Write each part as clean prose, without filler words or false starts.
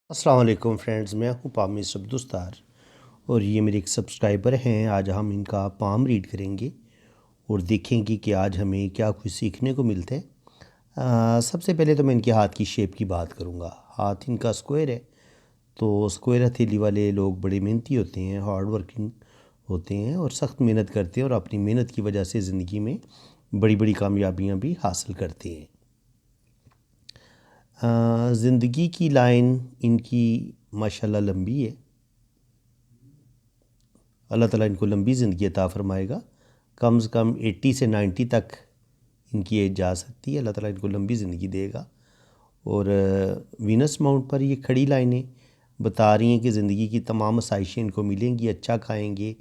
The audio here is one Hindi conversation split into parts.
अस्सलाम वालेकुम फ्रेंड्स, मैं हूं पामिस अब्दुस्तार और ये मेरे एक सब्सक्राइबर हैं। आज हम इनका पाम रीड करेंगे और देखेंगे कि आज हमें क्या कुछ सीखने को मिलता है। सबसे पहले तो मैं इनके हाथ की शेप की बात करूंगा। हाथ इनका स्क्वायर है, तो स्क्वायर हथेली वाले लोग बड़े मेहनती होते हैं, हार्ड वर्किंग होते हैं और सख्त मेहनत करते हैं और अपनी मेहनत की वजह से ज़िंदगी में बड़ी बड़ी कामयाबियाँ भी हासिल करते हैं। ज़िंदगी की लाइन इनकी माशाल्लाह लंबी है। अल्लाह ताला इनको लंबी ज़िंदगी अता फ़रमाएगा। कम से कम 80 से 90 तक इनकी एज जा सकती है। अल्लाह ताला इनको लंबी ज़िंदगी देगा। और वीनस माउंट पर ये खड़ी लाइनें बता रही हैं कि ज़िंदगी की तमाम आसाइशें इनको मिलेंगी। अच्छा खाएंगे,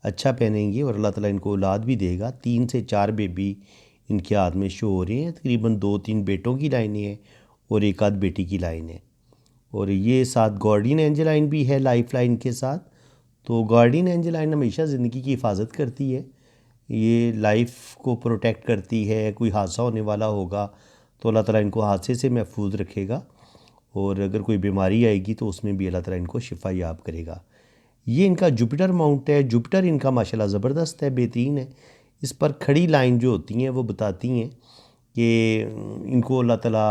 अच्छा पहनेंगे और अल्लाह ताला इनको औलाद भी देगा। 3 से 4 बेबी इनके हाथ में शो हो रहे हैं। तकरीबन 2-3 बेटों की लाइनें हैं और एक आध बेटी की लाइन है। और ये साथ गार्डियन एंजल लाइन भी है लाइफ लाइन के साथ। तो गार्डियन एंजल लाइन हमेशा ज़िंदगी की हिफाजत करती है। ये लाइफ को प्रोटेक्ट करती है। कोई हादसा होने वाला होगा तो अल्लाह ताला इनको हादसे से महफूज रखेगा और अगर कोई बीमारी आएगी तो उसमें भी अल्लाह ताला इनको शिफा याब करेगा। ये इनका जुपिटर माउंट है। जुपिटर इनका माशाल्लाह ज़बरदस्त है, बेहतरीन है। इस पर खड़ी लाइन जो होती हैं वो बताती हैं कि इनको अल्लाह ताला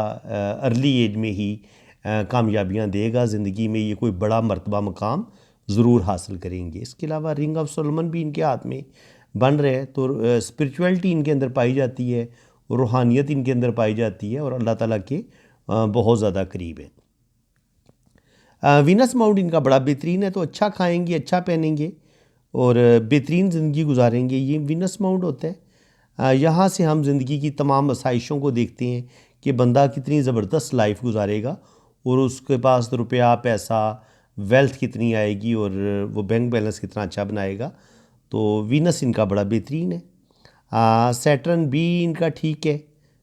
अर्ली एज में ही कामयाबियाँ देगा। ज़िंदगी में ये कोई बड़ा मर्तबा मकाम ज़रूर हासिल करेंगे। इसके अलावा रिंग ऑफ सोलोमन भी इनके हाथ में बन रहे हैं। तो स्पिरिचुअलिटी इनके अंदर पाई जाती है, रूहानियत इनके अंदर पाई जाती है और अल्लाह ताला के बहुत ज़्यादा करीब है। वीनस माउंट इनका बड़ा बेहतरीन है। तो अच्छा खाएंगे, अच्छा पहनेंगे और बेहतरीन ज़िंदगी गुजारेंगे। ये वीनस माउंट होता है। यहाँ से हम ज़िंदगी की तमाम आसाइशों को देखते हैं कि बंदा कितनी ज़बरदस्त लाइफ गुजारेगा और उसके पास रुपया, पैसा, वेल्थ कितनी आएगी और वो बैंक बैलेंस कितना अच्छा बनाएगा। तो वीनस इनका बड़ा बेहतरीन है। सैटर्न भी इनका ठीक है,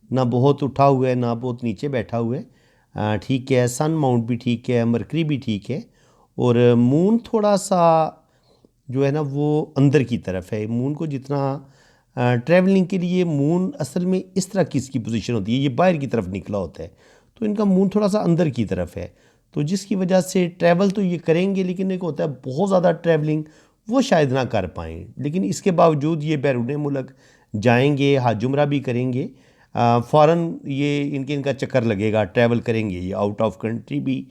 ना बहुत उठा हुआ है ना बहुत नीचे बैठा हुआ है। ठीक है। सन माउंट भी ठीक है, मरकरी भी ठीक है और मून थोड़ा सा जो है ना वो अंदर की तरफ है। मून को जितना ट्रैवलिंग के लिए मून असल में इस तरह की इसकी पोजीशन होती है, ये बाहर की तरफ निकला होता है, तो इनका मून थोड़ा सा अंदर की तरफ है। तो जिसकी वजह से ट्रैवल तो ये करेंगे, लेकिन एक होता है बहुत ज़्यादा ट्रैवलिंग वो शायद ना कर पाएँ। लेकिन इसके बावजूद ये बैरून मुल्क जाएंगे, हज उम्रा भी करेंगे। फ़ौरन ये इनका चक्कर लगेगा, ट्रैवल करेंगे, ये आउट ऑफ कंट्री भी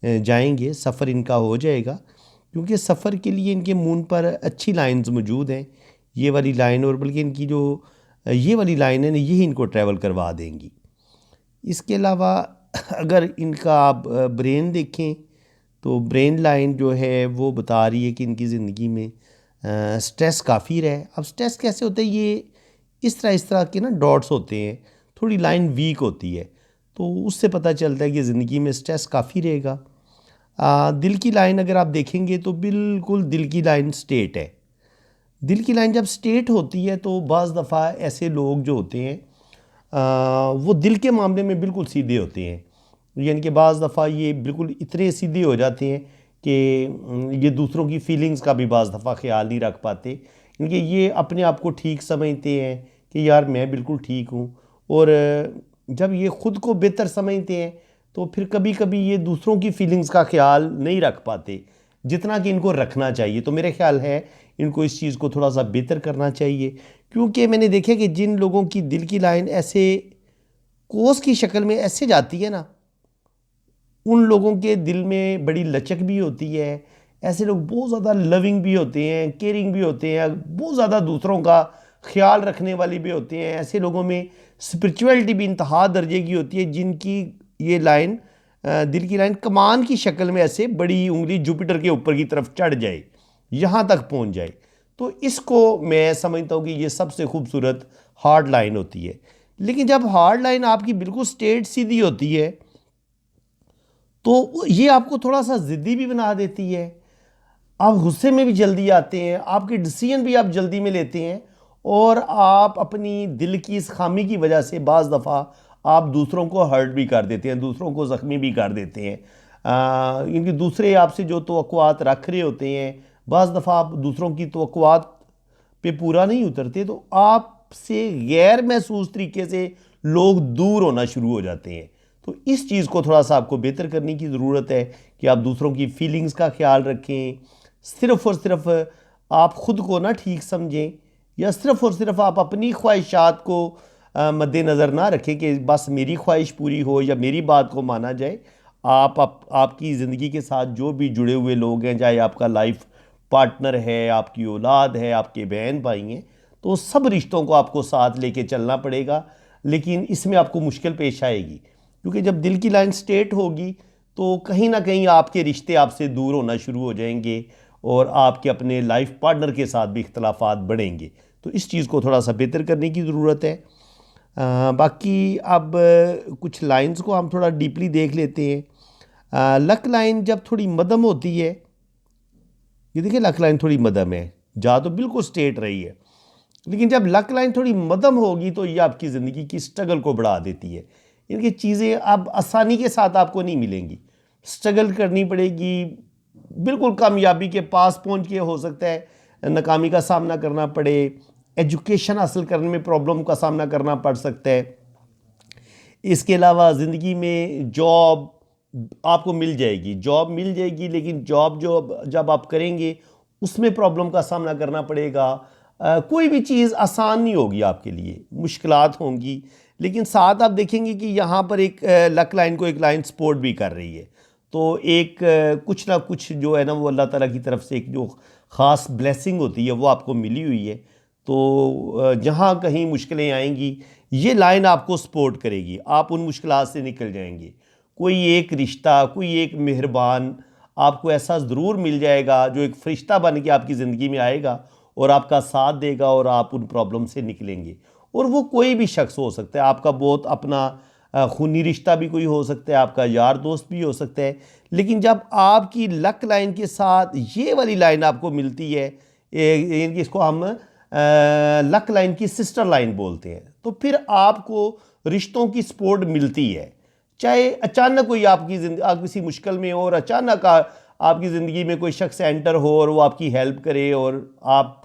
जाएंगे, सफ़र इनका हो जाएगा। क्योंकि सफ़र के लिए इनके मून पर अच्छी लाइंस मौजूद हैं, ये वाली लाइन और बल्कि इनकी जो ये वाली लाइन है ना, यही इनको ट्रैवल करवा देंगी। इसके अलावा अगर इनका आप ब्रेन देखें तो ब्रेन लाइन जो है वो बता रही है कि इनकी ज़िंदगी में स्ट्रेस काफ़ी रहे। अब स्ट्रेस कैसे होता है, ये इस तरह के ना डॉट्स होते हैं, थोड़ी लाइन वीक होती है, तो उससे पता चलता है कि ज़िंदगी में स्ट्रेस काफ़ी रहेगा। दिल की लाइन अगर आप देखेंगे तो बिल्कुल दिल की लाइन स्ट्रेट है। दिल की लाइन जब स्ट्रेट होती है तो बाज़ दफ़ा ऐसे लोग जो होते हैं वो दिल के मामले में बिल्कुल सीधे होते हैं। यानी कि बाज़ दफ़ा ये बिल्कुल इतने सीधे हो जाते हैं कि ये दूसरों की फीलिंग्स का भी बाज़ दफ़ा ख्याल नहीं रख पाते, क्योंकि ये अपने आप को ठीक समझते हैं कि यार मैं बिल्कुल ठीक हूँ। और जब ये ख़ुद को बेहतर समझते हैं तो फिर कभी कभी ये दूसरों की फीलिंग्स का ख्याल नहीं रख पाते जितना कि इनको रखना चाहिए। तो मेरे ख्याल है इनको इस चीज़ को थोड़ा सा बेहतर करना चाहिए, क्योंकि मैंने देखा कि जिन लोगों की दिल की लाइन ऐसे कोस की शक्ल में ऐसे जाती है ना, उन लोगों के दिल में बड़ी लचक भी होती है। ऐसे लोग बहुत ज़्यादा लविंग भी होते हैं, केयरिंग भी होते हैं, बहुत ज़्यादा दूसरों का ख्याल रखने वाले भी होते हैं। ऐसे लोगों में स्पिरिचुअलिटी भी इंतहा दर्जे की होती है, जिनकी ये लाइन दिल की लाइन कमान की शक्ल में ऐसे बड़ी उंगली जुपिटर के ऊपर की तरफ चढ़ जाए, यहाँ तक पहुँच जाए। तो इसको मैं समझता हूँ कि ये सबसे खूबसूरत हार्ड लाइन होती है। लेकिन जब हार्ड लाइन आपकी बिल्कुल स्ट्रेट सीधी होती है तो ये आपको थोड़ा सा ज़िद्दी भी बना देती है। आप गुस्से में भी जल्दी आते हैं, आपके डिसीजन भी आप जल्दी में लेते हैं और आप अपनी दिल की इस खामी की वजह से बाज़ दफ़ा आप दूसरों को हर्ट भी कर देते हैं, दूसरों को ज़ख्मी भी कर देते हैं। क्योंकि दूसरे आपसे जो तवक्कुआत रख रहे होते हैं, बाज़ दफ़ा आप दूसरों की तवक्कुआत पे पूरा नहीं उतरते, तो आपसे गैर महसूस तरीके से लोग दूर होना शुरू हो जाते हैं। तो इस चीज़ को थोड़ा सा आपको बेहतर करने की ज़रूरत है कि आप दूसरों की फीलिंग्स का ख्याल रखें। सिर्फ़ और सिर्फ आप ख़ुद को ना ठीक समझें, या सिर्फ़ और सिर्फ आप अपनी ख्वाहिशात को मद्देनज़र ना रखें कि बस मेरी ख्वाहिश पूरी हो या मेरी बात को माना जाए। आपकी ज़िंदगी के साथ जो भी जुड़े हुए लोग हैं, चाहे आपका लाइफ पार्टनर है, आपकी औलाद है, आपके बहन भाई हैं, तो सब रिश्तों को आपको साथ लेके चलना पड़ेगा। लेकिन इसमें आपको मुश्किल पेश आएगी, क्योंकि जब दिल की लाइन स्ट्रेट होगी तो कहीं ना कहीं आपके रिश्ते आपसे दूर होना शुरू हो जाएंगे और आपके अपने लाइफ पार्टनर के साथ भी इख्तलाफात बढ़ेंगे। तो इस चीज़ को थोड़ा सा बेहतर करने की ज़रूरत है। बाकी अब कुछ लाइंस को हम थोड़ा डीपली देख लेते हैं। लक लाइन जब थोड़ी मध्यम होती है, ये देखिए लक लाइन थोड़ी मध्यम है, जा तो बिल्कुल स्ट्रेट रही है, लेकिन जब लक लाइन थोड़ी मध्यम होगी तो ये आपकी ज़िंदगी की स्ट्रगल को बढ़ा देती है। इनकी चीज़ें अब आसानी के साथ आपको नहीं मिलेंगी, स्ट्रगल करनी पड़ेगी। बिल्कुल कामयाबी के पास पहुंच के हो सकता है नाकामी का सामना करना पड़े, एजुकेशन हासिल करने में प्रॉब्लम का सामना करना पड़ सकता है। इसके अलावा ज़िंदगी में जॉब आपको मिल जाएगी, लेकिन जॉब जो जब आप करेंगे उसमें प्रॉब्लम का सामना करना पड़ेगा। कोई भी चीज़ आसान नहीं होगी आपके लिए, मुश्किलात होंगी। लेकिन साथ आप देखेंगे कि यहाँ पर एक लक लाइन को एक लाइन सपोर्ट भी कर रही है। तो एक कुछ ना कुछ जो है ना, वो अल्लाह ताला की तरफ से एक जो ख़ास ब्लेसिंग होती है वो आपको मिली हुई है। तो जहाँ कहीं मुश्किलें आएंगी ये लाइन आपको सपोर्ट करेगी, आप उन मुश्किलात से निकल जाएंगे। कोई एक रिश्ता, कोई एक मेहरबान आपको ऐसा ज़रूर मिल जाएगा जो एक फ़रिश्ता बन के आपकी ज़िंदगी में आएगा और आपका साथ देगा और आप उन प्रॉब्लम से निकलेंगे। और वो कोई भी शख्स हो सकता है, आपका बहुत अपना खूनी रिश्ता भी कोई हो सकता है, आपका यार दोस्त भी हो सकता है। लेकिन जब आपकी लक लाइन के साथ ये वाली लाइन आपको मिलती है, इसको हम लक लाइन की सिस्टर लाइन बोलते हैं, तो फिर आपको रिश्तों की सपोर्ट मिलती है। चाहे अचानक कोई आप किसी मुश्किल में हो और अचानक आपकी ज़िंदगी में कोई शख्स एंटर हो और वो आपकी हेल्प करे और आप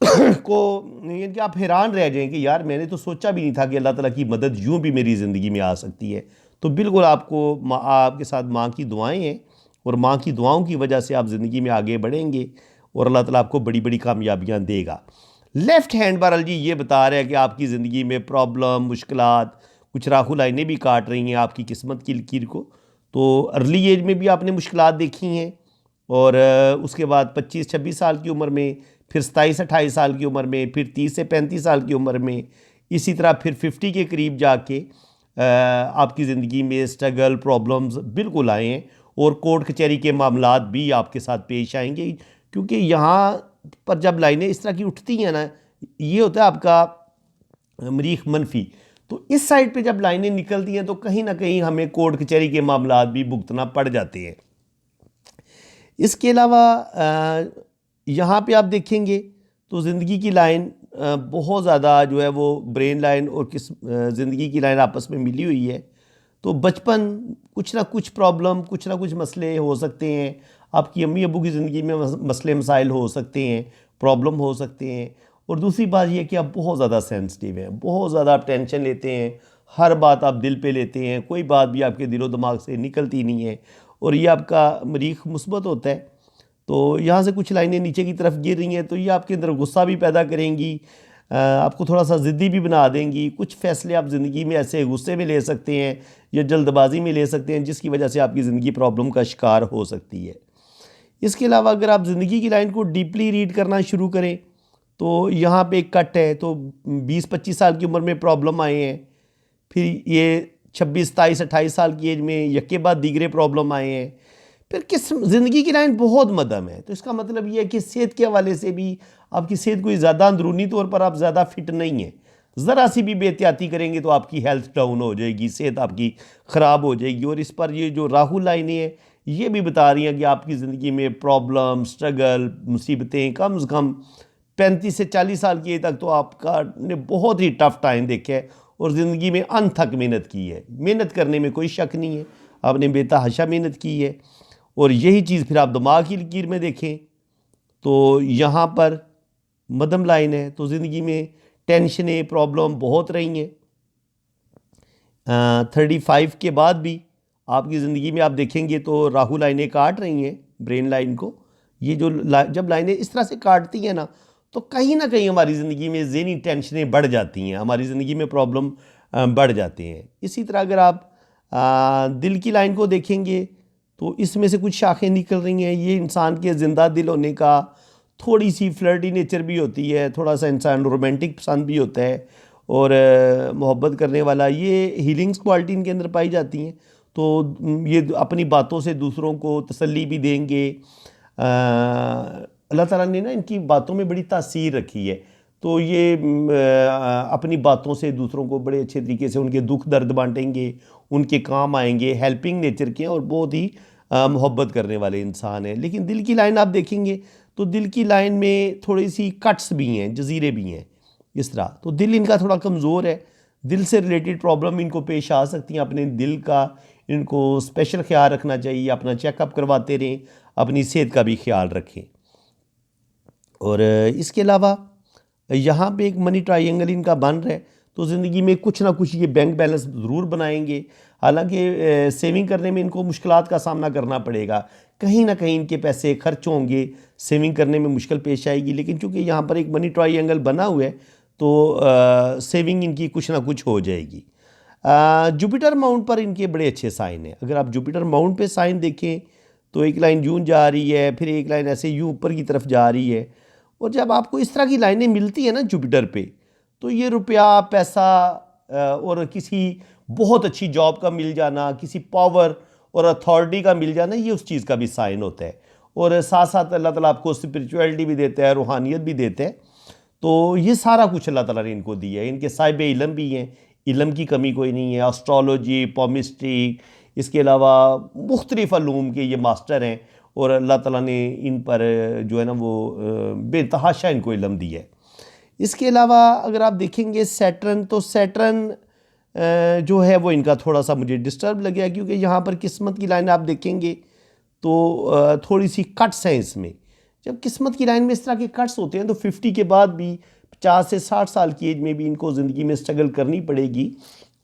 को यानी कि आप हैरान रह जाएं कि यार मैंने तो सोचा भी नहीं था कि अल्लाह ताला की मदद यूँ भी मेरी ज़िंदगी में आ सकती है। तो बिल्कुल आपके साथ माँ की दुआएं हैं और माँ की दुआओं की वजह से आप ज़िंदगी में आगे बढ़ेंगे और अल्लाह ताला आपको बड़ी बड़ी कामयाबियाँ देगा। लेफ़्ट हैंड बारल जी ये बता रहे हैं कि आपकी ज़िंदगी में प्रॉब्लम, मुश्किलात, कुछ राहु लाइनें भी काट रही हैं आपकी किस्मत की लकीर को। तो अर्ली एज में भी आपने मुश्किलात देखी हैं और उसके बाद 25-26 साल की उम्र में, फिर 27-28 साल की उम्र में, फिर 30 से 35 साल की उम्र में, इसी तरह फिर 50 के करीब जाके आपकी ज़िंदगी में स्ट्रगल, प्रॉब्लम्स बिल्कुल आए हैं और कोर्ट कचहरी के मामलात भी आपके साथ पेश आएंगे। क्योंकि यहाँ पर जब लाइनें इस तरह की उठती हैं ना, ये होता है आपका मरीख मनफी। तो इस साइड पे जब लाइनें निकलती हैं तो कहीं ना कहीं हमें कोर्ट कचहरी के मामलात भी भुगतना पड़ जाते हैं। इसके अलावा यहाँ पे आप देखेंगे तो ज़िंदगी की लाइन बहुत ज़्यादा जो है वो ब्रेन लाइन और ज़िंदगी की लाइन आपस में मिली हुई है। तो बचपन कुछ ना कुछ प्रॉब्लम, कुछ ना कुछ मसले हो सकते हैं, आपकी अम्मी अबू की ज़िंदगी में मसले मसाइल हो सकते हैं, प्रॉब्लम हो सकते हैं। और दूसरी बात यह कि आप बहुत ज़्यादा सेंसिटिव हैं, बहुत ज़्यादा आप टेंशन लेते हैं, हर बात आप दिल पे लेते हैं, कोई बात भी आपके दिलो दिमाग से निकलती नहीं है और ये आपका मरीख मुस्बत होता है। तो यहाँ से कुछ लाइनें नीचे की तरफ गिर रही हैं तो ये आपके अंदर गुस्सा भी पैदा करेंगी, आपको थोड़ा सा ज़िद्दी भी बना देंगी। कुछ फ़ैसले आप ज़िंदगी में ऐसे गुस्से में ले सकते हैं या जल्दबाजी में ले सकते हैं जिसकी वजह से आपकी ज़िंदगी प्रॉब्लम का शिकार हो सकती है। इसके अलावा अगर आप ज़िंदगी की लाइन को डीपली रीड करना शुरू करें तो यहाँ पे एक कट है। तो 20-25 साल की उम्र में प्रॉब्लम आए हैं, फिर ये 26-27-28 साल की एज में यके बाद दीगरे प्रॉब्लम आए हैं, फिर किस ज़िंदगी की लाइन बहुत मध्यम है। तो इसका मतलब ये है कि सेहत के हवाले से भी आपकी सेहत कोई ज़्यादा अंदरूनी तौर पर आप ज़्यादा फिट नहीं है। ज़रा सी भी बेहतियाती करेंगे तो आपकी हेल्थ डाउन हो जाएगी, सेहत आपकी ख़राब हो जाएगी। और इस पर ये जो राहु लाइनें हैं ये भी बता रही हैं कि आपकी ज़िंदगी में प्रॉब्लम, स्ट्रगल, मुसीबतें कम से कम 35 से 40 साल की एज तक तो आपका ने बहुत ही टफ टाइम देखा है और ज़िंदगी में अनथक मेहनत की है। मेहनत करने में कोई शक नहीं है, आपने बेतहाशा मेहनत की है। और यही चीज़ फिर आप दिमाग की लकीर में देखें तो यहाँ पर मध्यम लाइन है, तो ज़िंदगी में टेंशनें, प्रॉब्लम बहुत रही हैं। 35 के बाद भी आपकी ज़िंदगी में आप देखेंगे तो राहु लाइनें काट रही हैं ब्रेन लाइन को। ये जो जब लाइनें इस तरह से काटती हैं तो कहीं ना कहीं हमारी ज़िंदगी में ज़हनी टेंशनें बढ़ जाती हैं, हमारी ज़िंदगी में प्रॉब्लम बढ़ जाते हैं। इसी तरह अगर आप दिल की लाइन को देखेंगे तो इसमें से कुछ शाखें निकल रही हैं। ये इंसान के ज़िंदा दिल होने का, थोड़ी सी फ्लर्टी नेचर भी होती है, थोड़ा सा इंसान रोमांटिक पसंद भी होता है और मोहब्बत करने वाला, ये हीलिंग्स क्वालिटी इनके अंदर पाई जाती हैं। तो ये अपनी बातों से दूसरों को तसल्ली भी देंगे। अल्लाह ताला ने ना इनकी बातों में बड़ी तासीर रखी है, तो ये अपनी बातों से दूसरों को बड़े अच्छे तरीके से उनके दुख दर्द बांटेंगे, उनके काम आएंगे, हेल्पिंग नेचर के हैं और बहुत ही मोहब्बत करने वाले इंसान हैं। लेकिन दिल की लाइन आप देखेंगे तो दिल की लाइन में थोड़ी सी कट्स भी हैं, जजीरे भी हैं इस तरह। तो दिल इनका थोड़ा कमज़ोर है, दिल से रिलेटेड प्रॉब्लम इनको पेश आ सकती हैं। अपने दिल का इनको स्पेशल ख्याल रखना चाहिए, अपना चेकअप करवाते रहें, अपनी सेहत का भी ख्याल रखें। और इसके अलावा यहाँ पे एक मनी ट्रायंगल इनका बन रहा है, तो ज़िंदगी में कुछ ना कुछ ये बैंक बैलेंस ज़रूर बनाएंगे। हालांकि सेविंग करने में इनको मुश्किलात का सामना करना पड़ेगा, कहीं ना कहीं इनके पैसे खर्च होंगे, सेविंग करने में मुश्किल पेश आएगी। लेकिन चूँकि यहाँ पर एक मनी ट्रायंगल बना हुआ है तो सेविंग इनकी कुछ ना कुछ हो जाएगी। जुपिटर माउंट पर इनके बड़े अच्छे साइन हैं। अगर आप जुपिटर माउंट पे साइन देखें तो एक लाइन यूं जा रही है, फिर एक लाइन ऐसे यूं ऊपर की तरफ जा रही है। और जब आपको इस तरह की लाइनें मिलती हैं ना जुपिटर पे, तो ये रुपया, पैसा और किसी बहुत अच्छी जॉब का मिल जाना, किसी पावर और अथॉरिटी का मिल जाना, ये उस चीज़ का भी साइन होता है। और साथ साथ अल्लाह ताला आपको स्पिरिचुअलिटी भी देता है, रूहानियत भी देता है। तो ये सारा कुछ अल्लाह ताला ने इनको दिया है। इनके साहिब इल्म भी हैं, इल्म की कमी कोई नहीं है। एस्ट्रोलॉजी, पॉमिस्ट्री, इसके अलावा मुख्तलिफ़ अलूम के ये मास्टर हैं और अल्लाह ताला ने इन पर जो है ना वो बेतहाशा इनको इल्म दिया है। इसके अलावा अगर आप देखेंगे सैटर्न, तो सैटर्न जो है वो इनका थोड़ा सा मुझे डिस्टर्ब लग गया, क्योंकि यहाँ पर किस्मत की लाइन आप देखेंगे तो थोड़ी सी कट्स हैं इसमें। जब किस्मत की लाइन में इस तरह के कट्स होते हैं तो 50 के बाद भी, 50 से 60 साल की एज में भी इनको ज़िंदगी में स्ट्रगल करनी पड़ेगी।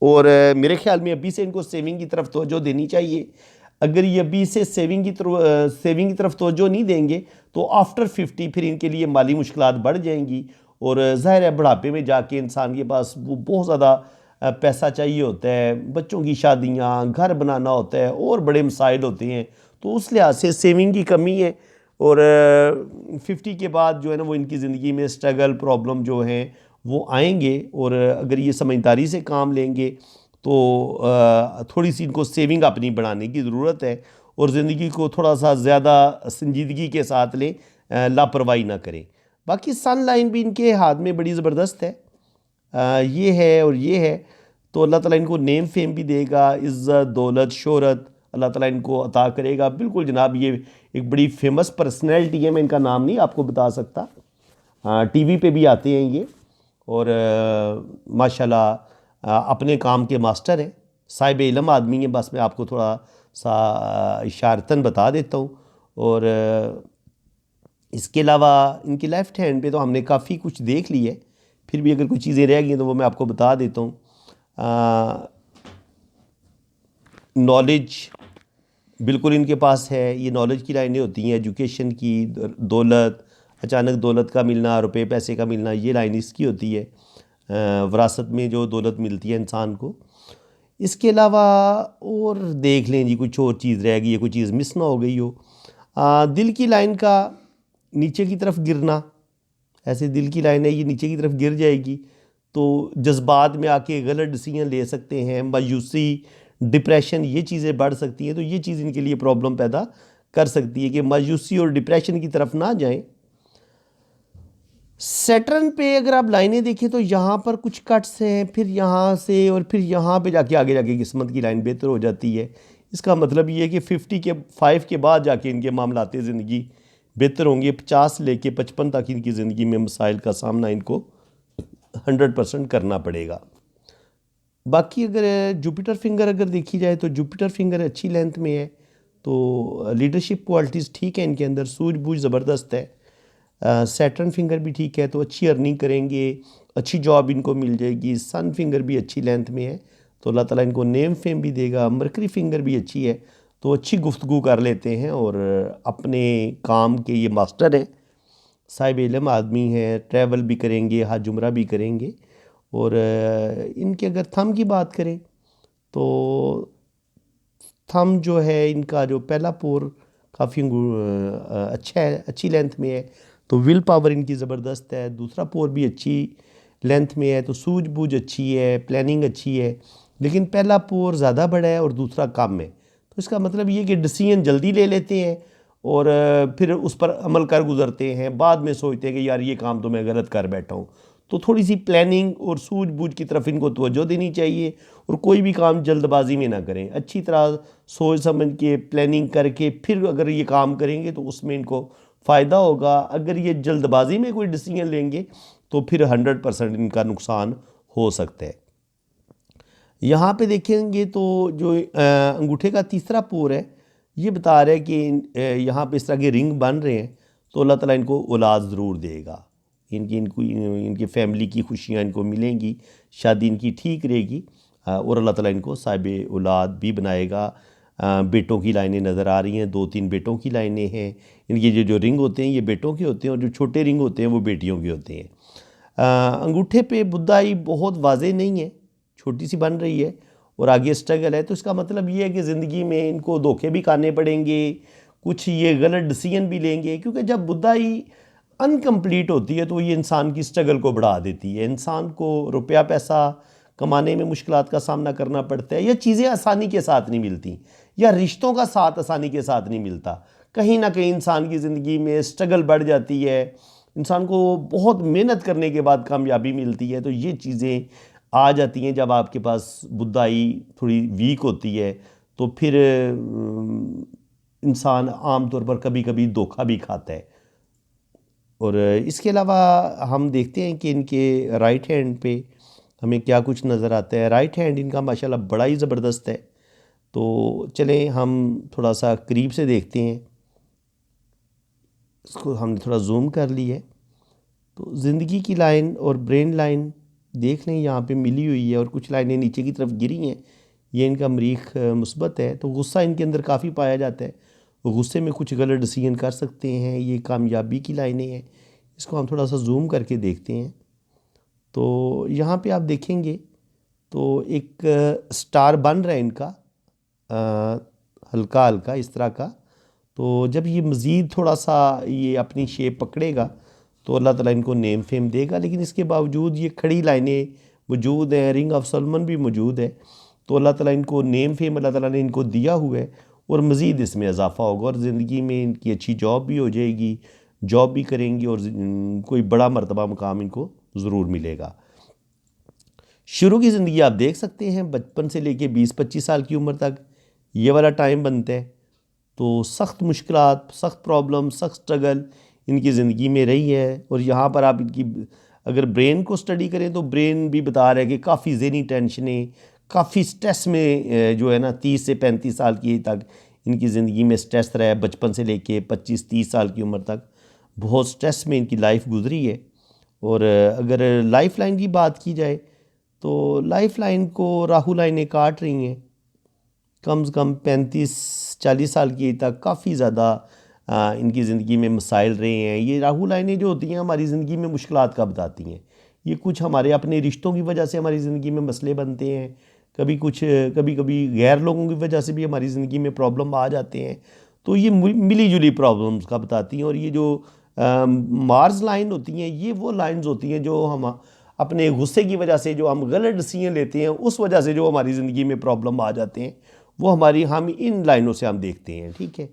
और मेरे ख्याल में अभी से इनको सेविंग की तरफ तवज्जो देनी चाहिए। अगर ये अभी से सेविंग की तरफ तवज्जो नहीं देंगे तो आफ्टर 50 फिर इनके लिए माली मुश्किलात बढ़ जाएंगी। और ज़ाहिर है बुढ़ापे में जाके इंसान के पास वो बहुत ज़्यादा पैसा चाहिए होता है, बच्चों की शादियाँ, घर बनाना होता है और बड़े मसाइल होते हैं। तो उस लिहाज से सेविंग की कमी है। और 50 के बाद जो है ना वो इनकी ज़िंदगी में स्ट्रगल, प्रॉब्लम जो हैं वो आएंगे। और अगर ये समझदारी से काम लेंगे तो थोड़ी सी इनको सेविंग अपनी बढ़ाने की ज़रूरत है और ज़िंदगी को थोड़ा सा ज़्यादा संजीदगी के साथ लें, लापरवाही ना करें। बाकी सन लाइन भी इनके हाथ में बड़ी ज़बरदस्त है, ये है और ये है। तो अल्लाह ताला इनको नेम फेम भी देगा, इज़्ज़त, दौलत, शोहरत अल्लाह ताला इनको अता करेगा। बिल्कुल जनाब, ये एक बड़ी फेमस पर्सनैलिटी है, मैं इनका नाम नहीं आपको बता सकता, टीवी पे भी आते हैं ये। और माशाल्लाह अपने काम के मास्टर हैं, साहिब इल्म आदमी हैं। बस मैं आपको थोड़ा सा इशारतन बता देता हूँ। और इसके अलावा इनकी लेफ़्ट हैंड पे तो हमने काफ़ी कुछ देख ली है, फिर भी अगर कुछ चीज़ें रह गई तो वो मैं आपको बता देता हूँ। नॉलेज बिल्कुल इनके पास है, ये नॉलेज की लाइनें होती हैं, एजुकेशन की, दौलत, अचानक दौलत का मिलना, रुपए पैसे का मिलना, ये लाइन इसकी होती है, विरासत में जो दौलत मिलती है इंसान को। इसके अलावा और देख लें जी, कुछ और चीज़ रह गई है, कोई चीज़ मिस ना हो गई हो। दिल की लाइन का नीचे की तरफ गिरना, ऐसे दिल की लाइन है ये नीचे की तरफ गिर जाएगी तो जज्बात में आके गलत डिसीजन ले सकते हैं, मायूसी, डिप्रेशन, ये चीज़ें बढ़ सकती हैं। तो ये चीज़ इनके लिए प्रॉब्लम पैदा कर सकती है कि मायूसी और डिप्रेशन की तरफ ना जाएं। सैटर्न पे अगर आप लाइनें देखें तो यहाँ पर कुछ कट्स हैं, फिर यहाँ से और फिर यहाँ पे जाके आगे जाके किस्मत की लाइन बेहतर हो जाती है। इसका मतलब ये है कि 55 के बाद जाके इनके मामलाते ज़िंदगी बेहतर होंगे। 50 लेके 55 तक इनकी ज़िंदगी में मसाइल का सामना इनको 100% करना पड़ेगा। बाकी अगर जुपिटर फिंगर अगर देखी जाए तो जुपिटर फिंगर अच्छी लेंथ में है, तो लीडरशिप क्वालिटीज़ ठीक है इनके अंदर, सूझबूझ ज़बरदस्त है। सैटर्न फिंगर भी ठीक है, तो अच्छी अर्निंग करेंगे, अच्छी जॉब इनको मिल जाएगी। सन फिंगर भी अच्छी लेंथ में है, तो अल्लाह ताला इनको नेम फेम भी देगा। मरकरी फिंगर भी अच्छी है, तो अच्छी गुफ्तगू कर लेते हैं और अपने काम के ये मास्टर हैं, साहिब इल्म आदमी हैं, ट्रैवल भी करेंगे, हज उम्रा भी करेंगे। और इनके अगर थम की बात करें तो थम जो है इनका जो पहला पोर काफ़ी अच्छा है, अच्छी लेंथ में है, तो विल पावर इनकी ज़बरदस्त है। दूसरा पोर भी अच्छी लेंथ में है, तो सूझबूझ अच्छी है, प्लानिंग अच्छी है। लेकिन पहला पोर ज़्यादा बड़ा है और दूसरा कम है, तो इसका मतलब ये कि डिसीजन जल्दी ले लेते हैं और फिर उस पर अमल कर गुजरते हैं। बाद में सोचते हैं कि यार ये काम तो मैं गलत कर बैठा हूँ। तो थोड़ी सी प्लानिंग और सूझबूझ की तरफ इनको तवज्जो देनी चाहिए और कोई भी काम जल्दबाजी में ना करें। अच्छी तरह सोच समझ के प्लानिंग करके फिर अगर ये काम करेंगे तो उसमें इनको फ़ायदा होगा। अगर ये जल्दबाजी में कोई डिसीजन लेंगे तो फिर 100% इनका नुकसान हो सकता है। यहाँ पे देखेंगे तो जो अंगूठे का तीसरा पोर है, ये बता रहा है कि यहाँ पे इस तरह के रिंग बन रहे हैं, तो अल्लाह ताला इनको औलाद ज़रूर देगा। इनकी फैमिली की खुशियाँ इनको मिलेंगी, शादी इनकी ठीक रहेगी और अल्लाह ताला इनको साहिब औलाद भी बनाएगा। बेटों की लाइनें नज़र आ रही हैं, 2-3 बेटों की लाइनें हैं। इनके जो रिंग होते हैं ये बेटों के होते हैं और जो छोटे रिंग होते हैं वो बेटियों के होते हैं। अंगूठे पे बुदाई बहुत वाज़ेह नहीं है, छोटी सी बन रही है और आगे स्ट्रगल है, तो इसका मतलब ये है कि ज़िंदगी में इनको धोखे भी खाने पड़ेंगे, कुछ ये गलत डिसीजन भी लेंगे, क्योंकि जब बुदाई अनकम्प्लीट होती है तो ये इंसान की स्ट्रगल को बढ़ा देती है। इंसान को रुपया पैसा कमाने में मुश्किलात का सामना करना पड़ता है, या चीज़ें आसानी के साथ नहीं मिलती, या रिश्तों का साथ आसानी के साथ नहीं मिलता। कहीं ना कहीं इंसान की ज़िंदगी में स्ट्रगल बढ़ जाती है, इंसान को बहुत मेहनत करने के बाद कामयाबी मिलती है। तो ये चीज़ें आ जाती हैं जब आपके पास बुदाई थोड़ी वीक होती है, तो फिर इंसान आम तौर पर कभी कभी धोखा भी खाता है। और इसके अलावा हम देखते हैं कि इनके राइट हैंड पे हमें क्या कुछ नज़र आता है। राइट हैंड इनका माशाल्लाह बड़ा ही ज़बरदस्त है, तो चलें हम थोड़ा सा करीब से देखते हैं। इसको हमने थोड़ा जूम कर ली है, तो ज़िंदगी की लाइन और ब्रेन लाइन देख लें यहाँ पे मिली हुई है और कुछ लाइनें नीचे की तरफ गिरी हैं। ये इनका मरीख मुस्बत है, तो गुस्सा इनके अंदर काफ़ी पाया जाता है, वो गुस्से में कुछ गलत डिसीजन कर सकते हैं। ये कामयाबी की लाइनें हैं, इसको हम थोड़ा सा जूम करके देखते हैं। तो यहाँ पे आप देखेंगे तो एक स्टार बन रहा है इनका, हल्का हल्का इस तरह का। तो जब ये मज़ीद थोड़ा सा ये अपनी शेप पकड़ेगा तो अल्लाह ताला इनको नेम फेम देगा। लेकिन इसके बावजूद ये खड़ी लाइनें मौजूद हैं, रिंग ऑफ सलमन भी मौजूद है, तो अल्लाह ताला इनको नेम फेम अल्लाह ताला ने इनको दिया हुआ है और मज़ीद इसमें इजाफ़ा होगा और ज़िंदगी में इनकी अच्छी जॉब भी हो जाएगी, जॉब भी करेंगी और कोई बड़ा मर्तबा मुकाम इनको ज़रूर मिलेगा। शुरू की ज़िंदगी आप देख सकते हैं, बचपन से लेके 20-25 साल की उम्र तक ये वाला टाइम बनता है, तो सख्त मुश्किलात, सख्त प्रॉब्लम, सख्त स्ट्रगल इनकी ज़िंदगी में रही है। और यहाँ पर आप इनकी अगर ब्रेन को स्टडी करें तो ब्रेन भी बता रहा है कि काफ़ी ज़हनी टेंशनें, काफ़ी स्ट्रेस में जो है ना 30 से 35 साल की तक इनकी ज़िंदगी में स्ट्रेस रहा है। बचपन से लेके 25-30 साल की उम्र तक बहुत स्ट्रेस में इनकी लाइफ गुजरी है। और अगर लाइफ लाइन की बात की जाए तो लाइफ लाइन को राहु लाइनें काट रही हैं, कम से कम 35-40 साल की तक काफ़ी ज़्यादा इनकी ज़िंदगी में मसाइल रहे हैं। ये राहु लाइनें जो होती हैं हमारी ज़िंदगी में मुश्किलात का बताती हैं। ये कुछ हमारे अपने रिश्तों की वजह से हमारी ज़िंदगी में मसले बनते हैं, कभी कभी गैर लोगों की वजह से भी हमारी ज़िंदगी में प्रॉब्लम आ जाते हैं। तो ये मिली जुली प्रॉब्लम्स का बताती हैं। और ये जो मार्स लाइन होती हैं, ये वो लाइन्स होती हैं जो हम अपने गुस्से की वजह से, जो हम गलत डिसीजन लेते हैं उस वजह से जो हमारी ज़िंदगी में प्रॉब्लम आ जाते हैं, वो हम इन लाइनों से हम देखते हैं। ठीक है,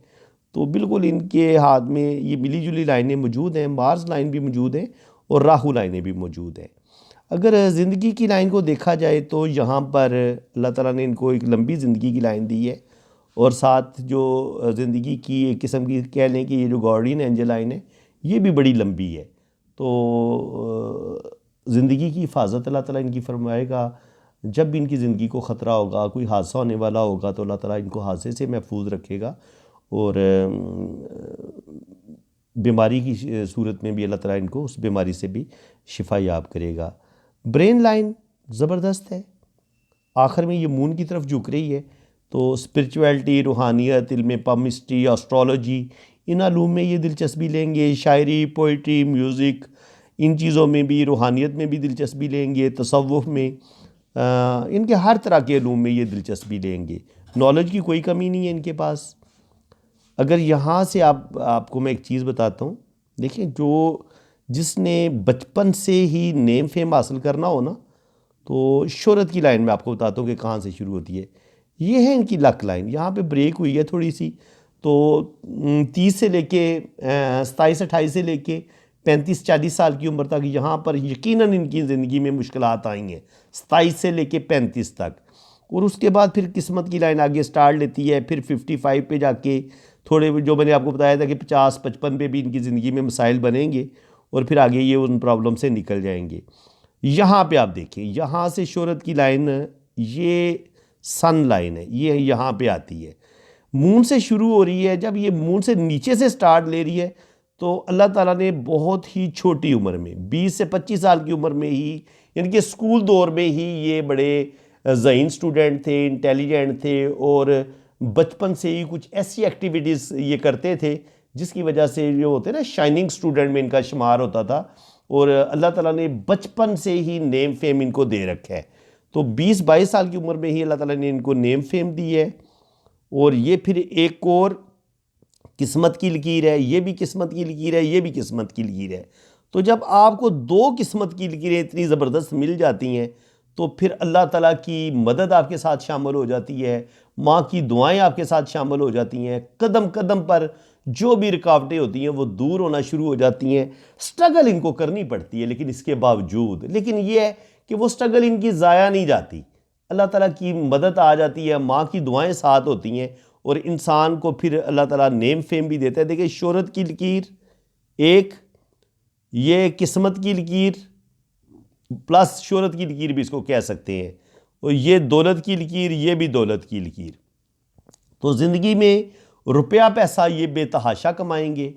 तो बिल्कुल इनके हाथ में ये मिली जुली लाइनें मौजूद हैं, मार्स लाइन भी मौजूद है और राहु लाइनें भी मौजूद हैं। अगर ज़िंदगी की लाइन को देखा जाए तो यहाँ पर अल्लाह ताला ने इनको एक लंबी ज़िंदगी की लाइन दी है और साथ जो ज़िंदगी की एक किस्म की कह लें कि ये जो गार्डियन एंजल लाइन है ये भी बड़ी लंबी है। तो ज़िंदगी की हिफाजत अल्लाह ताला इनकी फरमाएगा। जब भी इनकी ज़िंदगी को ख़तरा होगा, कोई हादसा होने वाला होगा, तो अल्लाह ताला इनको हादसे से महफूज रखेगा और बीमारी की सूरत में भी अल्लाह ताला इनको उस बीमारी से भी शिफा याब करेगा। ब्रेन लाइन ज़बरदस्त है, आखिर में ये मून की तरफ झुक रही है। तो स्पिरिचुअलिटी, रूहानियत, इल्म पामिस्ट्री, एस्ट्रोलॉजी, इन अलूम में ये दिलचस्पी लेंगे। शायरी, पोइट्री, म्यूज़िक, इन चीज़ों में भी, रूहानियत में भी दिलचस्पी लेंगे। तसव्वुफ़ में, इनके हर तरह के अलूम में ये दिलचस्पी लेंगे। नॉलेज की कोई कमी नहीं है इनके पास। अगर यहाँ से आपको मैं एक चीज़ बताता हूँ। देखिए, जिसने बचपन से ही नेम फेम हासिल करना हो ना, तो शोहरत की लाइन में आपको बताता हूँ कि कहाँ से शुरू होती है। ये है इनकी लक लाइन। यहाँ पे ब्रेक हुई है थोड़ी सी। तो 30 से लेके 27-28 से लेके 35-40 साल की उम्र तक यहाँ पर यकीनन इनकी ज़िंदगी में मुश्किलात आई हैं, 27 से लेके 35 तक। और उसके बाद फिर किस्मत की लाइन आगे स्टार्ट लेती है। फिर 55 पे जाके थोड़े, जो मैंने आपको बताया था कि 50-55 पे भी इनकी ज़िंदगी में मसाइल बनेंगे और फिर आगे ये उन प्रॉब्लम से निकल जाएंगे। यहाँ पे आप देखें, यहाँ से शोहरत की लाइन, ये सन लाइन है, ये यहाँ पे आती है। मून से शुरू हो रही है। जब ये मून से नीचे से स्टार्ट ले रही है तो अल्लाह ताला ने बहुत ही छोटी उम्र में, 20 से 25 साल की उम्र में ही, यानी कि स्कूल दौर में ही ये बड़े ज़हीन स्टूडेंट थे, इंटेलिजेंट थे और बचपन से ही कुछ ऐसी एक्टिविटीज़ ये करते थे जिसकी वजह से जो होते हैं ना, शाइनिंग स्टूडेंट में इनका शुमार होता था। और अल्लाह ताला ने बचपन से ही नेम फेम इनको दे रखा है। तो 20-22 साल की उम्र में ही अल्लाह ताला ने इनको नेम फेम दी है। और ये फिर एक और किस्मत की लकीर है, ये भी किस्मत की लकीर है, ये भी किस्मत की लकीर है। तो जब आपको दो किस्मत की लकीरें इतनी ज़बरदस्त मिल जाती हैं तो फिर अल्लाह ताला की मदद आपके साथ शामिल हो जाती है, माँ की दुआएं आपके साथ शामिल हो जाती हैं। कदम कदम पर जो भी रुकावटें होती हैं वो दूर होना शुरू हो जाती हैं। स्ट्रगल इनको करनी पड़ती है लेकिन इसके बावजूद, लेकिन ये है कि वो स्ट्रगल इनकी ज़ाया नहीं जाती। अल्लाह ताला की मदद आ जाती है, माँ की दुआएं साथ होती हैं और इंसान को फिर अल्लाह ताला नेम फेम भी देता है। देखिए, शोहरत की लकीर एक, ये किस्मत की लकीर प्लस शोहरत की लकीर भी इसको कह सकते हैं, और ये दौलत की लकीर, ये भी दौलत की लकीर। तो ज़िंदगी में रुपया पैसा ये बेतहाशा कमाएंगे।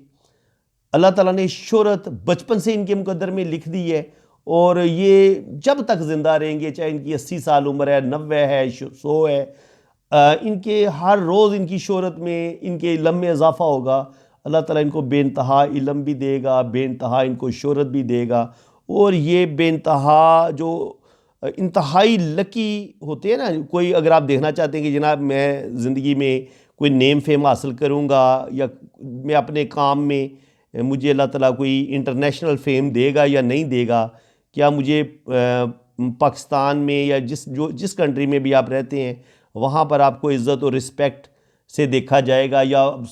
अल्लाह ताला ने शोहरत बचपन से इनके मुकद्दर में लिख दी है और ये जब तक ज़िंदा रहेंगे, चाहे इनकी 80 साल उम्र है, 90 है, 100 है, इनके हर रोज़ इनकी शोहरत में, इनके इल्म में इजाफ़ा होगा। अल्लाह ताला इनको बेइंतहा इल्म भी देगा, बेइंतहा इनको शोहरत भी देगा। और ये बेइंतहा जो इंतहाई लकी होते हैं ना, कोई अगर आप देखना चाहते हैं कि जनाब मैं ज़िंदगी में कोई नेम फेम हासिल करूँगा या मैं अपने काम में, मुझे अल्लाह ताला कोई इंटरनेशनल फेम देगा या नहीं देगा, क्या मुझे पाकिस्तान में या जिस कंट्री में भी आप रहते हैं वहाँ पर आपको इज़्ज़त और रिस्पेक्ट से देखा जाएगा, या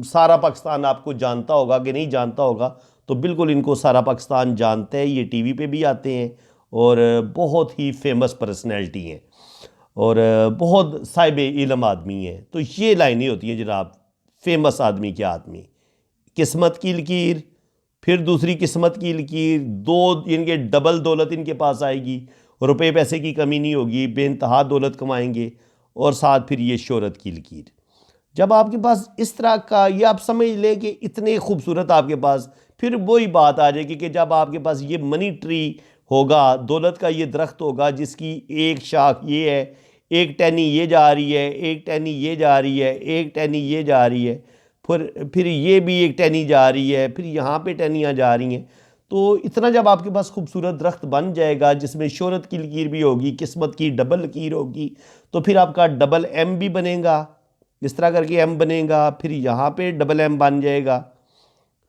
सारा पाकिस्तान आपको जानता होगा कि नहीं जानता होगा? तो बिल्कुल इनको सारा पाकिस्तान जानता है। ये टीवी पे भी आते हैं और बहुत ही फेमस पर्सनैलिटी हैं और बहुत साहिब इल्म आदमी हैं। तो ये लाइनें होती हैं जनाब फेमस आदमी के हाथ में। किस्मत की लकीर, फिर दूसरी किस्मत की लकीर, दो इनके डबल दौलत इनके पास आएगी, रुपए पैसे की कमी नहीं होगी, बेइंतहा दौलत कमाएंगे, और साथ फिर ये शोहरत की लकीर। जब आपके पास इस तरह का, ये आप समझ लें कि इतने खूबसूरत आपके पास, फिर वही बात आ जाएगी कि जब आपके पास ये मनी ट्री होगा, दौलत का ये दरख्त होगा जिसकी एक शाख ये है, एक टहनी ये जा रही है, एक टहनी ये जा रही है, एक टहनी ये जा रही है, फिर ये भी एक टहनी जा रही है, फिर यहाँ पे टहनियाँ जा रही हैं। तो इतना जब आपके पास खूबसूरत दरख्त बन जाएगा जिसमें शोहरत की लकीर भी होगी, किस्मत की डबल लकीर होगी, तो फिर आपका डबल एम भी बनेगा। इस तरह करके एम बनेगा, फिर यहाँ पे डबल एम बन जाएगा,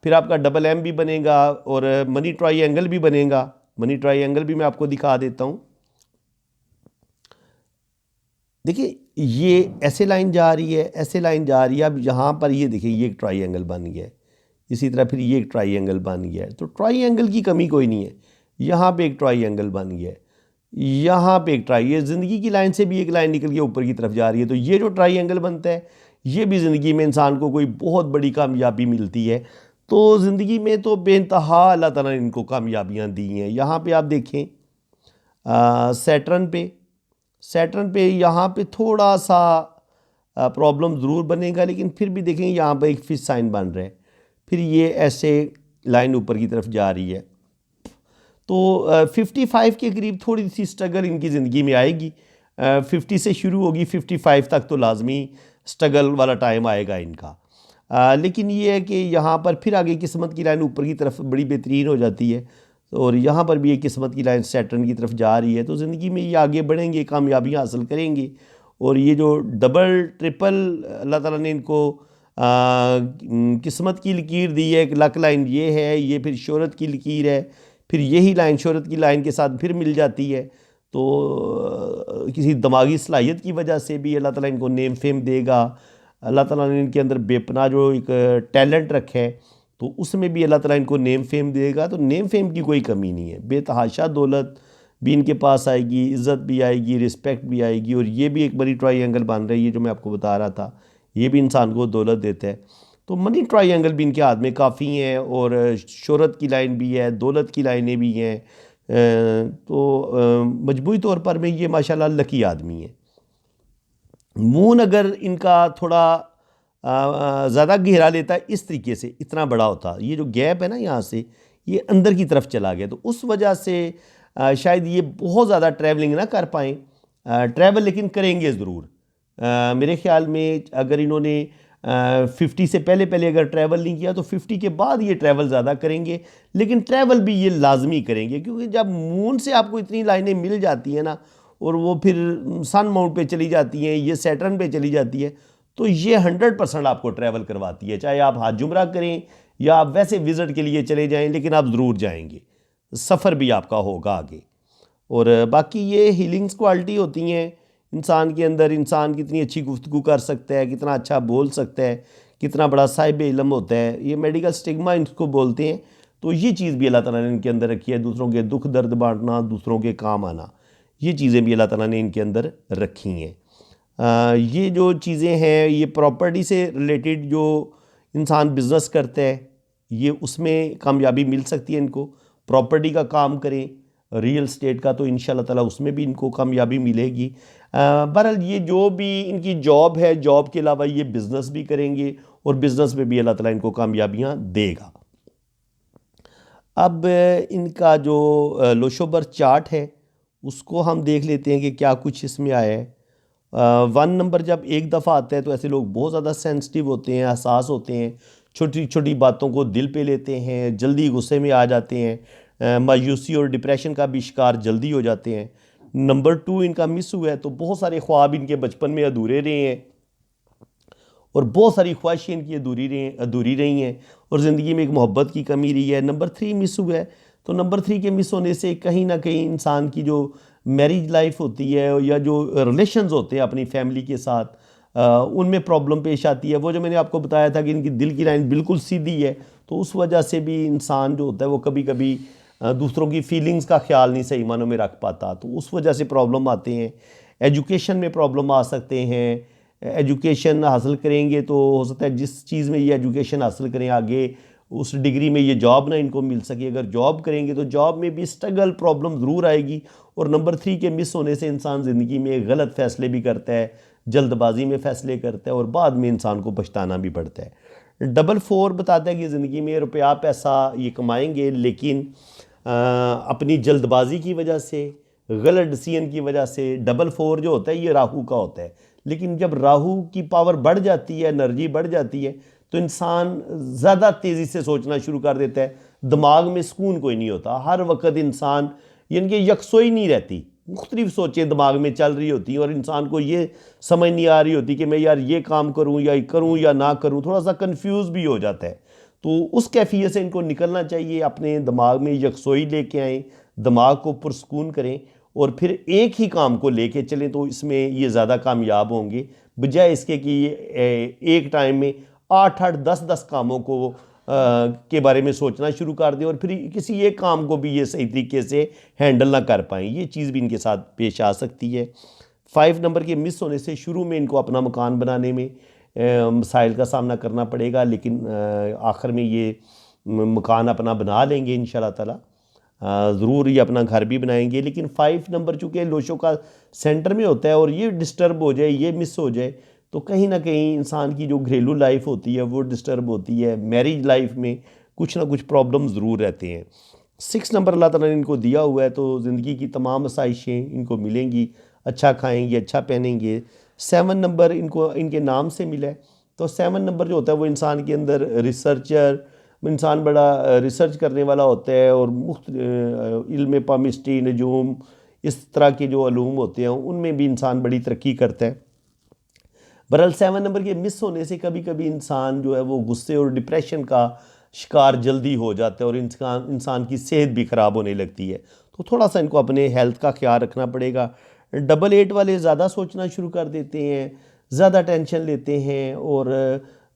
फिर आपका डबल एम भी बनेगा और मनी ट्रायंगल भी बनेगा। मनी ट्रायंगल भी मैं आपको दिखा देता हूँ। देखिए, ये ऐसे लाइन जा रही है, ऐसे लाइन जा रही है। अब यहाँ पर ये देखिए, ये एक ट्रायंगल बन गया है। इसी तरह फिर ये एक ट्रायंगल बन गया है। तो ट्रायंगल की कमी कोई नहीं है। यहाँ पे एक ट्रायंगल बन गया है, यहाँ पे एक ये ज़िंदगी की लाइन से भी एक लाइन निकल के ऊपर की तरफ जा रही है। तो ये जो ट्रायंगल बनता है, ये भी ज़िंदगी में इंसान को कोई बहुत बड़ी कामयाबी मिलती है। तो ज़िंदगी में तो बेइंतहा अल्लाह ताला ने इनको कामयाबियाँ दी हैं। यहाँ पे आप देखें सैटर्न पे यहाँ पे थोड़ा सा प्रॉब्लम ज़रूर बनेगा, लेकिन फिर भी देखें यहाँ पर एक फिश साइन बन रहा है, फिर ये ऐसे लाइन ऊपर की तरफ जा रही है। तो 55 के करीब थोड़ी सी स्ट्रगल इनकी ज़िंदगी में आएगी। 50 से शुरू होगी, 55 तक तो लाजमी स्ट्रगल वाला टाइम आएगा इनका। लेकिन ये है कि यहाँ पर फिर आगे किस्मत की लाइन ऊपर की तरफ बड़ी बेहतरीन हो जाती है, और यहाँ पर भी एक किस्मत की लाइन सैटर्न की तरफ जा रही है। तो ज़िंदगी में ये आगे बढ़ेंगे, कामयाबी हासिल करेंगे। और ये जो डबल ट्रिपल अल्लाह ताला ने इनको किस्मत की लकीर दी है, लक लाइन ये है, ये फिर शोहरत की लकीर है, फिर यही लाइन शोहरत की लाइन के साथ फिर मिल जाती है। तो किसी दिमागी सलाहियत की वजह से भी अल्लाह ताला इनको नेम फेम देगा। अल्लाह ताला ने इनके अंदर बेपना जो एक टैलेंट रखा है, तो उसमें भी अल्लाह ताला इनको नेम फेम देगा। तो नेम फेम की कोई कमी नहीं है, बेतहाशा दौलत भी इनके पास आएगी, इज़्ज़त भी आएगी, रिस्पेक्ट भी आएगी। और ये भी एक बड़ी ट्रायंगल बन रही है जो मैं आपको बता रहा था, ये भी इंसान को दौलत देता है। तो मनी ट्रायंगल भी इनके हाथ में काफ़ी हैं, और शोहरत की लाइन भी है, दौलत की लाइनें भी हैं। तो मजमूई तौर पर में ये माशाल्लाह लकी आदमी है। मून अगर इनका थोड़ा ज़्यादा गहरा लेता है, इस तरीके से इतना बड़ा होता, ये जो गैप है ना यहाँ से, ये अंदर की तरफ चला गया, तो उस वजह से शायद ये बहुत ज़्यादा ट्रैवलिंग ना कर पाएँ। ट्रैवल लेकिन करेंगे ज़रूर। मेरे ख़्याल में अगर इन्होंने 50 से पहले पहले अगर ट्रैवल नहीं किया तो 50 के बाद ये ट्रैवल ज़्यादा करेंगे, लेकिन ट्रैवल भी ये लाजमी करेंगे। क्योंकि जब मून से आपको इतनी लाइनें मिल जाती हैं ना, और वो फिर सन माउंट पे चली जाती हैं, ये सैटर्न पे चली जाती है, तो ये 100% आपको ट्रैवल करवाती है। चाहे आप हज उम्रा करें या आप वैसे विज़िट के लिए चले जाएं, लेकिन आप ज़रूर जाएंगे, सफ़र भी आपका होगा आगे। और बाकी ये हीलिंग्स क्वालिटी होती हैं इंसान के अंदर। इंसान कितनी अच्छी गुफ्तगू कर सकता है, कितना अच्छा बोल सकता है, कितना बड़ा साहिब इल्म होता है, ये मेडिकल स्टिग्मा इनको बोलते हैं। तो ये चीज़ भी अल्लाह ताला ने इनके अंदर रखी है, दूसरों के दुख दर्द बांटना, दूसरों के काम आना, ये चीज़ें भी अल्लाह ताला ने इनके अंदर रखी हैं। ये जो चीज़ें हैं, ये प्रॉपर्टी से रिलेटेड जो इंसान बिज़नेस करता है, ये उसमें कामयाबी मिल सकती है इनको। प्रॉपर्टी का काम करें, रियल स्टेट का, तो इंशाल्लाह ताला उसमें भी इनको कामयाबी मिलेगी। बहरहाल ये जो भी इनकी जॉब है, जॉब के अलावा ये बिज़नेस भी करेंगे, और बिज़नेस में भी अल्लाह ताला इनको कामयाबियाँ देगा। अब इनका जो लोशोबर चार्ट है उसको हम देख लेते हैं कि क्या कुछ इसमें आया है। 1 नंबर जब एक दफ़ा आता है तो ऐसे लोग बहुत ज़्यादा सेंसिटिव होते हैं, हसास होते हैं, छोटी छोटी बातों को दिल पे लेते हैं, जल्दी गुस्से में आ जाते हैं, मायूसी और डिप्रेशन का भी शिकार जल्दी हो जाते हैं। नंबर 2 इनका मिस हुआ है, तो बहुत सारे ख्वाब इनके बचपन में अधूरे रहे हैं, और बहुत सारी ख्वाहिशें इनकी अधूरी रही हैं, और ज़िंदगी में एक मोहब्बत की कमी रही है। नंबर 3 मिस हुआ है, तो नंबर 3 के मिस होने से कहीं ना कहीं इंसान की जो मैरिज लाइफ होती है या जो रिलेशंस होते हैं अपनी फैमिली के साथ, उनमें प्रॉब्लम पेश आती है। वो जो मैंने आपको बताया था कि इनकी दिल की लाइन बिल्कुल सीधी है, तो उस वजह से भी इंसान जो होता है वो कभी कभी दूसरों की फीलिंग्स का ख्याल नहीं सही मानों में रख पाता, तो उस वजह से प्रॉब्लम आते हैं। एजुकेशन में प्रॉब्लम आ सकते हैं। एजुकेशन हासिल करेंगे तो हो सकता है जिस चीज़ में ये एजुकेशन हासिल करें आगे उस डिग्री में ये जॉब ना इनको मिल सके। अगर जॉब करेंगे तो जॉब में भी स्ट्रगल प्रॉब्लम ज़रूर आएगी। और नंबर 3 के मिस होने से इंसान ज़िंदगी में गलत फ़ैसले भी करता है, जल्दबाजी में फ़ैसले करता है, और बाद में इंसान को पछताना भी पड़ता है। डबल 4 बताता है कि ज़िंदगी में रुपया पैसा ये कमाएंगे, लेकिन अपनी जल्दबाजी की वजह से, गलत डिसीजन की वजह से। डबल 4 जो होता है ये राहु का होता है, लेकिन जब राहु की पावर बढ़ जाती है, एनर्जी बढ़ जाती है, तो इंसान ज़्यादा तेज़ी से सोचना शुरू कर देता है। दिमाग में सुकून कोई नहीं होता, हर वक्त इंसान यानी कि यकसोई नहीं रहती, मुख्तलिफ सोचें दिमाग में चल रही होती हैं, और इंसान को ये समझ नहीं आ रही होती कि मैं यार ये काम करूं या ना करूं, थोड़ा सा कंफ्यूज भी हो जाता है। तो उस कैफियत से इनको निकलना चाहिए, अपने दिमाग में यकसोई लेके आएँ, दिमाग को पुरसकून करें, और फिर एक ही काम को लेके चलें, तो इसमें ये ज़्यादा कामयाब होंगे, बजाय इसके कि एक टाइम में 8-8, 10-10 कामों को के बारे में सोचना शुरू कर दें, और फिर किसी एक काम को भी ये सही तरीके से हैंडल ना कर पाएँ। ये चीज़ भी इनके साथ पेश आ सकती है। 5 नंबर के मिस होने से शुरू में इनको अपना मकान बनाने में मसाइल का सामना करना पड़ेगा, लेकिन आखिर में ये मकान अपना बना लेंगे इंशाल्लाह ताला। ज़रूर ये अपना घर भी बनाएंगे। लेकिन 5 नंबर चूँकि लोशों का सेंटर में होता है, और ये डिस्टर्ब हो जाए, ये मिस हो जाए, तो कहीं ना कहीं इंसान की जो घरेलू लाइफ होती है वो डिस्टर्ब होती है। मैरिज लाइफ में कुछ ना कुछ प्रॉब्लम ज़रूर रहते हैं। 6 नंबर अल्लाह ताला ने इनको दिया हुआ है, तो ज़िंदगी की तमाम आसाइशें इनको मिलेंगी। अच्छा खाएंगे, अच्छा पहनेंगे। 7 नंबर इनको इनके नाम से मिला है। तो 7 नंबर जो होता है वो इंसान के अंदर रिसर्चर, इंसान बड़ा रिसर्च करने वाला होता है और इल्म पामिस्ट्री, नजूम, इस तरह के जो अलूम होते हैं उनमें भी इंसान बड़ी तरक्की करता है। बहरहाल 7 नंबर के मिस होने से कभी कभी इंसान जो है वो गुस्से और डिप्रेशन का शिकार जल्दी हो जाता है और इंसान की सेहत भी ख़राब होने लगती है। तो थोड़ा सा इनको अपने हेल्थ का ख्याल रखना पड़ेगा। 8 वाले ज़्यादा सोचना शुरू कर देते हैं, ज़्यादा टेंशन लेते हैं और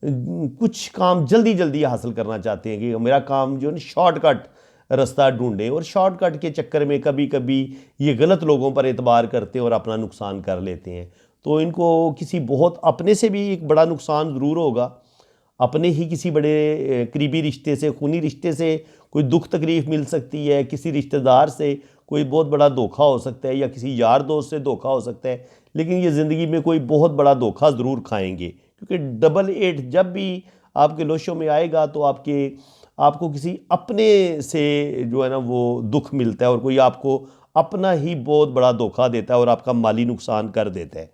कुछ काम जल्दी जल्दी हासिल करना चाहते हैं कि मेरा काम जो है ना शॉर्टकट रास्ता ढूंढें, और शॉर्टकट के चक्कर में कभी कभी ये गलत लोगों पर एतबार करते हैं और अपना नुकसान कर लेते हैं। तो इनको किसी बहुत अपने से भी एक बड़ा नुकसान ज़रूर होगा, अपने ही किसी बड़े करीबी रिश्ते से, खूनी रिश्ते से कोई दुख तकलीफ़ मिल सकती है, किसी रिश्तेदार से कोई बहुत बड़ा धोखा हो सकता है या किसी यार दोस्त से धोखा हो सकता है। लेकिन ये ज़िंदगी में कोई बहुत बड़ा धोखा ज़रूर खाएंगे, क्योंकि 8 जब भी आपके लोशों में आएगा तो आपको किसी अपने से जो है ना वो दुख मिलता है और कोई आपको अपना ही बहुत बड़ा धोखा देता है और आपका माली नुकसान कर देता है।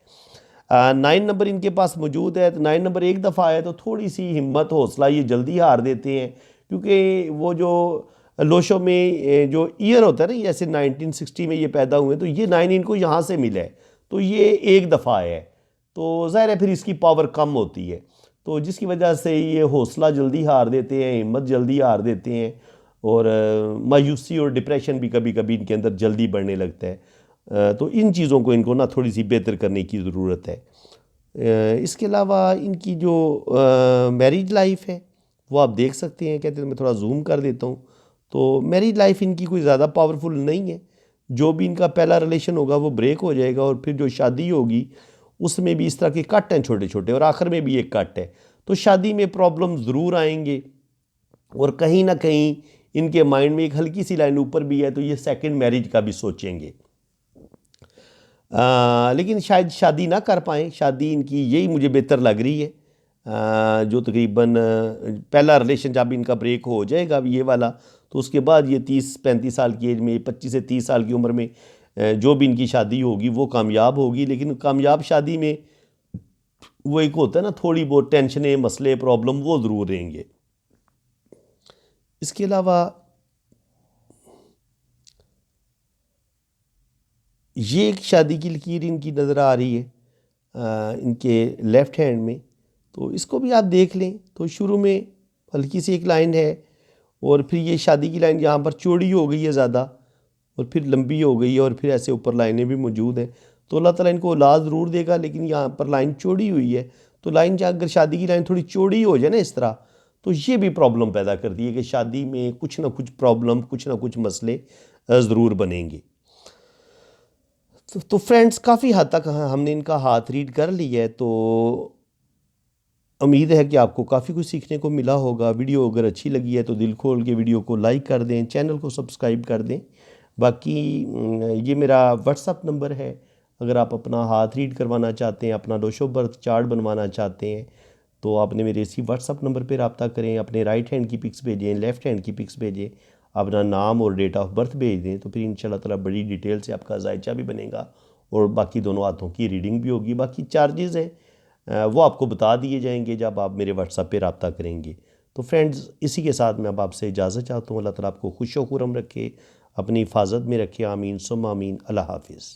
9 नंबर इनके पास मौजूद है, तो 9 नंबर एक दफ़ा आए तो थोड़ी सी हिम्मत हौसला ये जल्दी हार देते हैं, क्योंकि वो जो लोशो में जो ईयर होता है ना, जैसे 1960 में ये पैदा हुए तो ये 9 इनको यहाँ से मिला है, तो ये एक दफ़ा आया है, तो ज़ाहिर है फिर इसकी पावर कम होती है, तो जिसकी वजह से ये हौसला जल्दी हार देते हैं, हिम्मत जल्दी हार देते हैं और मायूसी और डिप्रेशन भी कभी कभी इनके अंदर जल्दी बढ़ने लगता है। तो इन चीज़ों को इनको ना थोड़ी सी बेहतर करने की ज़रूरत है। इसके अलावा इनकी जो मैरिज लाइफ है वो आप देख सकते हैं, कहते हैं मैं थोड़ा जूम कर देता हूँ, तो मैरिज लाइफ इनकी कोई ज़्यादा पावरफुल नहीं है। जो भी इनका पहला रिलेशन होगा वो ब्रेक हो जाएगा और फिर जो शादी होगी उसमें भी इस तरह के कट हैं छोटे छोटे, और आखिर में भी एक कट है। तो शादी में प्रॉब्लम ज़रूर आएंगे और कहीं ना कहीं इनके माइंड में एक हल्की सी लाइन ऊपर भी है, तो ये सेकंड मैरिज का भी सोचेंगे। लेकिन शायद शादी ना कर पाएँ, शादी इनकी यही मुझे बेहतर लग रही है। जो तकरीबन पहला रिलेशन जब इनका ब्रेक हो जाएगा ये वाला, तो उसके बाद ये 30-35 साल की एज में, 25 से 30 साल की उम्र में जो भी इनकी शादी होगी वो कामयाब होगी। लेकिन कामयाब शादी में वो एक होता है ना, थोड़ी बहुत टेंशनें, मसले, प्रॉब्लम वो ज़रूर रहेंगे। इसके अलावा ये एक शादी की लकीर इनकी नज़र आ रही है इनके लेफ़्ट हैंड में, तो इसको भी आप देख लें। तो शुरू में हल्की सी एक लाइन है और फिर ये शादी की लाइन यहाँ पर चौड़ी हो गई है ज़्यादा और फिर लंबी हो गई है और फिर ऐसे ऊपर लाइनें भी मौजूद हैं। तो अल्लाह ताला इनको औलाद ज़रूर देगा, लेकिन यहाँ पर लाइन चौड़ी हुई है। तो लाइन अगर शादी की लाइन थोड़ी चौड़ी हो जाए ना इस तरह, तो ये भी प्रॉब्लम पैदा करती है कि शादी में कुछ ना कुछ प्रॉब्लम, कुछ ना कुछ मसले ज़रूर बनेंगे। तो फ्रेंड्स, काफ़ी हद तक हमने इनका हाथ रीड कर लिया है, तो उम्मीद है कि आपको काफ़ी कुछ सीखने को मिला होगा। वीडियो अगर अच्छी लगी है तो दिल खोल के वीडियो को लाइक कर दें, चैनल को सब्सक्राइब कर दें। बाकी ये मेरा व्हाट्सअप नंबर है, अगर आप अपना हाथ रीड करवाना चाहते हैं, अपना डोशो बर्थ चार्ट बनवाना चाहते हैं, तो आपने मेरे इसी व्हाट्सअप नंबर पर रब्ता करें। अपने राइट हैंड की पिक्स भेजें, लेफ़्ट हैंड की पिक्स भेजें, अपना नाम और डेट ऑफ बर्थ भेज दें, तो फिर इंशाल्लाह ताला बड़ी डिटेल से आपका जायचा भी बनेगा और बाकी दोनों हाथों की रीडिंग भी होगी। बाकी चार्जेज़ हैं वो आपको बता दिए जाएंगे जब आप मेरे व्हाट्सएप पे रब्ता करेंगे। तो फ्रेंड्स, इसी के साथ मैं अब आपसे इजाज़त चाहता हूँ। अल्लाह ताला आपको खुश व खुर्रम रखे, अपनी हिफाजत में रखे। आमीन सुम्मा आमीन। अल्लाह हाफिज़।